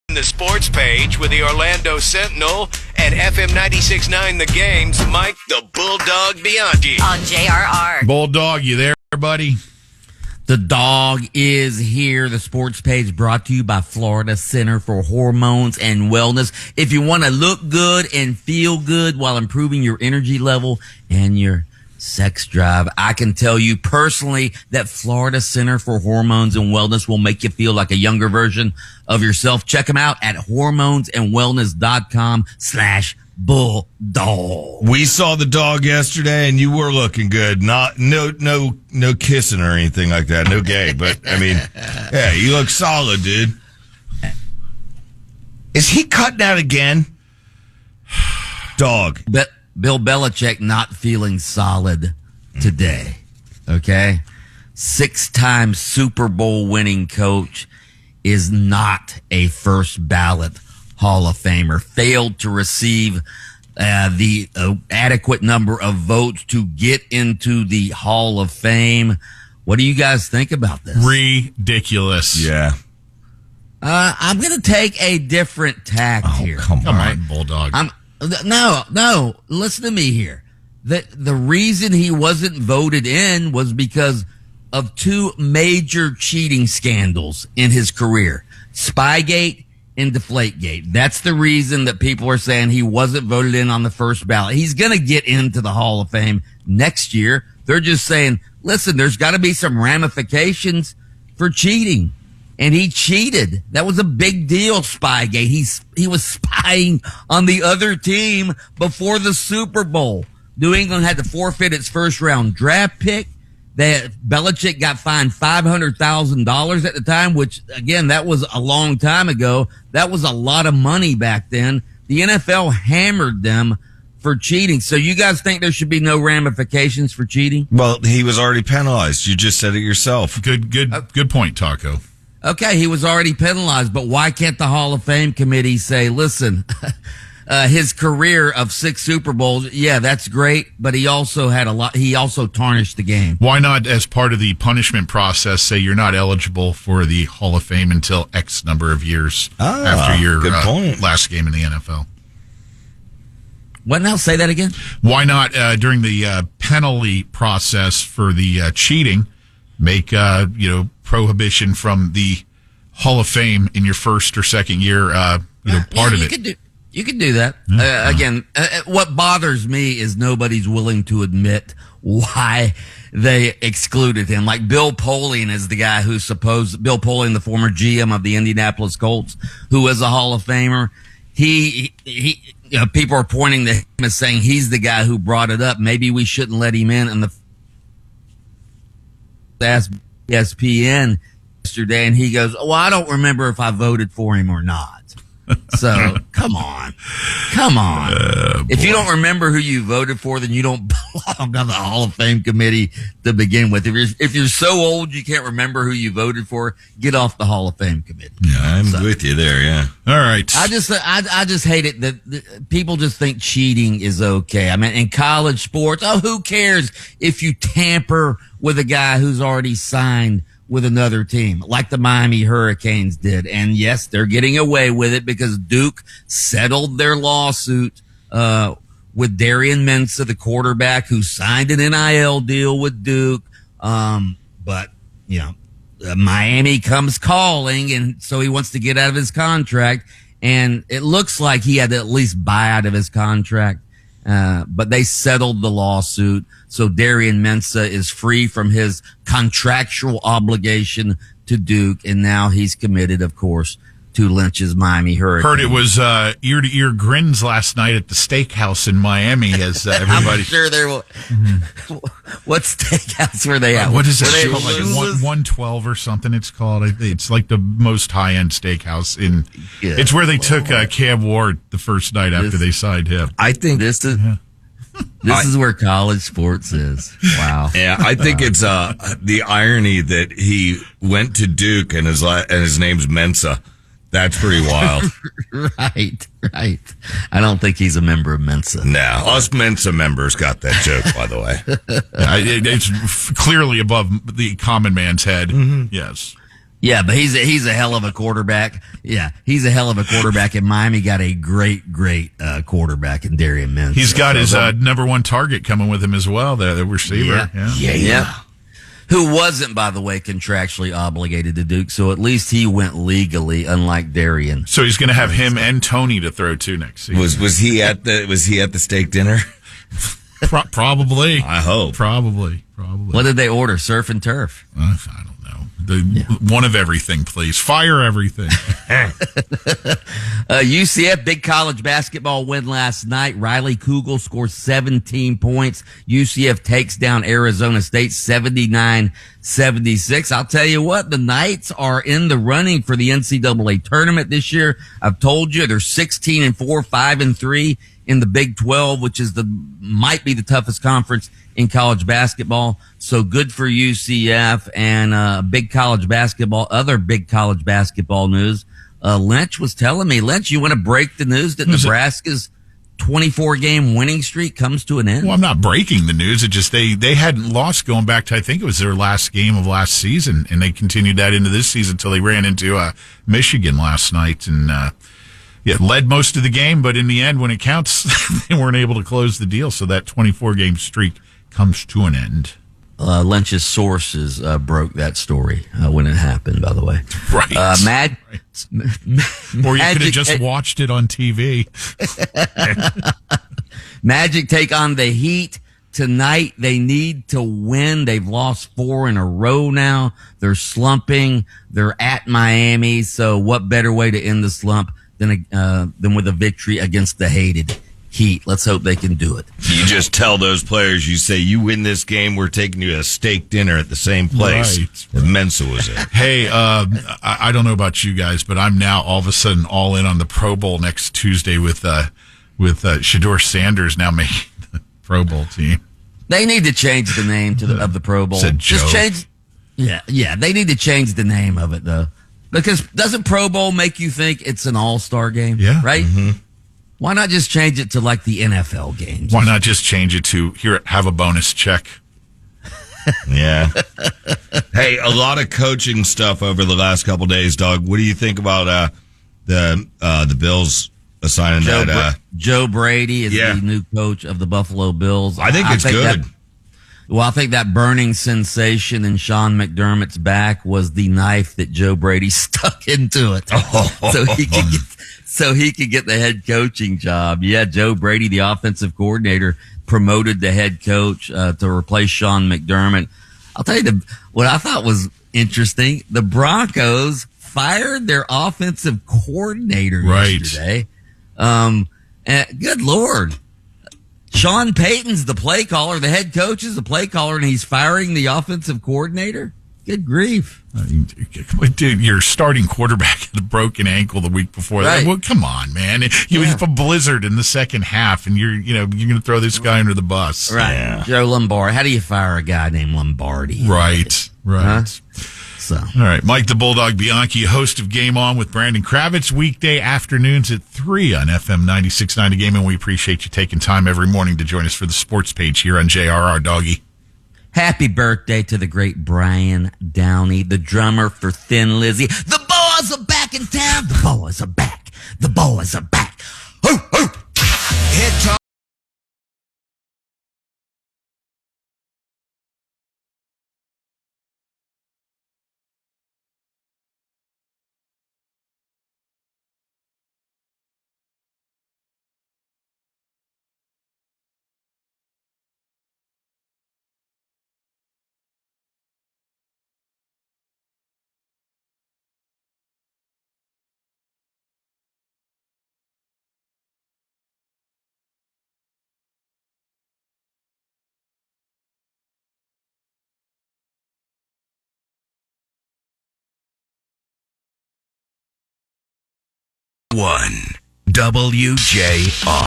The sports page with the Orlando Sentinel and FM 96.9 The Game's Mike the Bulldog Bianchi. On JRR. Bulldog, you there, buddy? The dog is here. The sports page brought to you by Florida Center for Hormones and Wellness. If you want to look good and feel good while improving your energy level and your sex drive, I can tell you personally that Florida Center for Hormones and Wellness will make you feel like a younger version of yourself. Check them out at hormonesandwellness.com/bulldog. We saw the dog yesterday, and you were looking good. No kissing or anything like that. No gay, but I mean, yeah, you look solid, dude. Is he cutting out again? Dog. Bill Belichick not feeling solid today. Okay? 6-time Super Bowl winning coach is not a first ballot Hall of Famer. Failed to receive the adequate number of votes to get into the Hall of Fame. What do you guys think about this? Ridiculous. Yeah. I'm going to take a different tact here. Come All on. right, Bulldog. No. Listen to me here. The reason he wasn't voted in was because of 2 major cheating scandals in his career. Spygate and Deflategate. That's the reason that people are saying he wasn't voted in on the first ballot. He's going to get into the Hall of Fame next year. They're just saying, listen, there's got to be some ramifications for cheating. And he cheated. That was a big deal, Spygate. He was spying on the other team before the Super Bowl. New England had to forfeit its first-round draft pick. Belichick got fined $500,000 at the time, which, again, that was a long time ago. That was a lot of money back then. The NFL hammered them for cheating. So you guys think there should be no ramifications for cheating? Well, he was already penalized. You just said it yourself. Good point, Taco. Okay, he was already penalized, but why can't the Hall of Fame committee say, listen, his career of 6 Super Bowls, yeah, that's great, but he also had he also tarnished the game. Why not, as part of the punishment process, say you're not eligible for the Hall of Fame until X number of years after your last game in the NFL? What now? Say that again? Why not, during the penalty process for the cheating, make prohibition from the Hall of Fame in your first or second year, part of it. You could do that. Again, what bothers me is nobody's willing to admit why they excluded him. Like Bill Polian is the guy who's Bill Polian, the former GM of the Indianapolis Colts, who is a Hall of Famer. People are pointing to him as saying he's the guy who brought it up. Maybe we shouldn't let him in. And the ESPN yesterday, and he goes, well, I don't remember if I voted for him or not. So come on. If you don't remember who you voted for, then you don't belong on the Hall of Fame committee to begin with. If you're so old you can't remember who you voted for, get off the Hall of Fame committee. Yeah, I'm with you there. Yeah. All right. I just hate it that people just think cheating is okay. I mean, in college sports, who cares if you tamper with a guy who's already signed with another team, like the Miami Hurricanes did. And yes, they're getting away with it because Duke settled their lawsuit with Darian Mensah, the quarterback who signed an NIL deal with Duke. But Miami comes calling, and so he wants to get out of his contract. And it looks like he had to at least buy out of his contract. But they settled the lawsuit. So Darian Mensah is free from his contractual obligation to Duke. And now he's committed, of course, to Lynch's Miami Hurricanes. Heard it was ear-to-ear grins last night at the steakhouse in Miami as everybody... I'm sure there will... What steakhouse were they at? What is it? Like 112 or something it's called. It's like the most high-end steakhouse in... Yeah. It's where they took Cam Ward the first night after they signed him. I think... This is where college sports is. Wow. Yeah, I think it's the irony that he went to Duke and his name's Mensah. That's pretty wild. Right. I don't think he's a member of Mensa. No, us Mensa members got that joke, by the way. It's clearly above the common man's head. Mm-hmm. Yes. Yeah, but he's a hell of a quarterback. Yeah, he's a hell of a quarterback. And Miami got a great quarterback in Darian Mensah. He's got his number one target coming with him as well, the receiver. Yeah. Who wasn't, by the way, contractually obligated to Duke, so at least he went legally, unlike Darian. So he's going to have him and Tony to throw to next season. Was he at the steak dinner? Probably. I hope. Probably. What did they order? Surf and turf? I don't know. One of everything, please. Fire everything. UCF, big college basketball win last night. Riley Kugel scores 17 points. UCF takes down Arizona State 79-76. I'll tell you what, the Knights are in the running for the NCAA tournament this year. I've told you they're 16-4, 5-3 in the Big 12, which is might be the toughest conference in college basketball. So good for UCF. And other big college basketball news. Lynch was telling me, Lynch, you want to break the news that Nebraska's 24-game winning streak comes to an end? Well, I'm not breaking the news. It just they hadn't lost going back to, I think it was their last game of last season, and they continued that into this season until they ran into Michigan last night and led most of the game, but in the end, when it counts, they weren't able to close the deal. So that 24-game streak comes to an end. Lynch's sources broke that story when it happened, by the way. Right. Or you could have just watched it on TV. Magic take on the Heat tonight. They need to win. They've lost 4 in a row now. They're slumping. They're at Miami. So what better way to end the slump than with a victory against the hated Heat? Let's hope they can do it. You just tell those players, you say, you win this game, we're taking you to a steak dinner at the same place that Mensah was at. Hey, I don't know about you guys, but I'm now all of a sudden all in on the Pro Bowl next Tuesday with Shedeur Sanders now making the Pro Bowl team. They need to change the name of the Pro Bowl. Just change. Yeah. They need to change the name of it though, because doesn't Pro Bowl make you think it's an all-star game? Yeah, right. Mm-hmm. Why not just change it to like the NFL games? Why not just change it to here? Have a bonus check. Yeah. Hey, a lot of coaching stuff over the last couple days, dog. What do you think about the Bills assigning Joe Brady is the new coach of the Buffalo Bills? I think it's good. I think that burning sensation in Sean McDermott's back was the knife that Joe Brady stuck into it, so he could get the head coaching job. Yeah, Joe Brady, the offensive coordinator, promoted the head coach to replace Sean McDermott. I'll tell you what I thought was interesting. The Broncos fired their offensive coordinator yesterday. And good Lord. Sean Payton's the play caller. The head coach is the play caller, and he's firing the offensive coordinator? Good grief. Dude, your starting quarterback had a broken ankle the week before that. Well, come on, man. You have a blizzard in the second half, and you're going to throw this guy under the bus. Right. Yeah. Joe Lombardi. How do you fire a guy named Lombardi? Right. Huh? So. All right. Mike the Bulldog Bianchi, host of Game On with Brandon Kravitz, weekday afternoons at 3 on FM 96.9 The Game, and we appreciate you taking time every morning to join us for the sports page here on JRR, Doggy. Happy birthday to the great Brian Downey, the drummer for Thin Lizzy. The boys are back in town. The boys are back. The boys are back. Hoo, hoo. Hit talk. One WJR.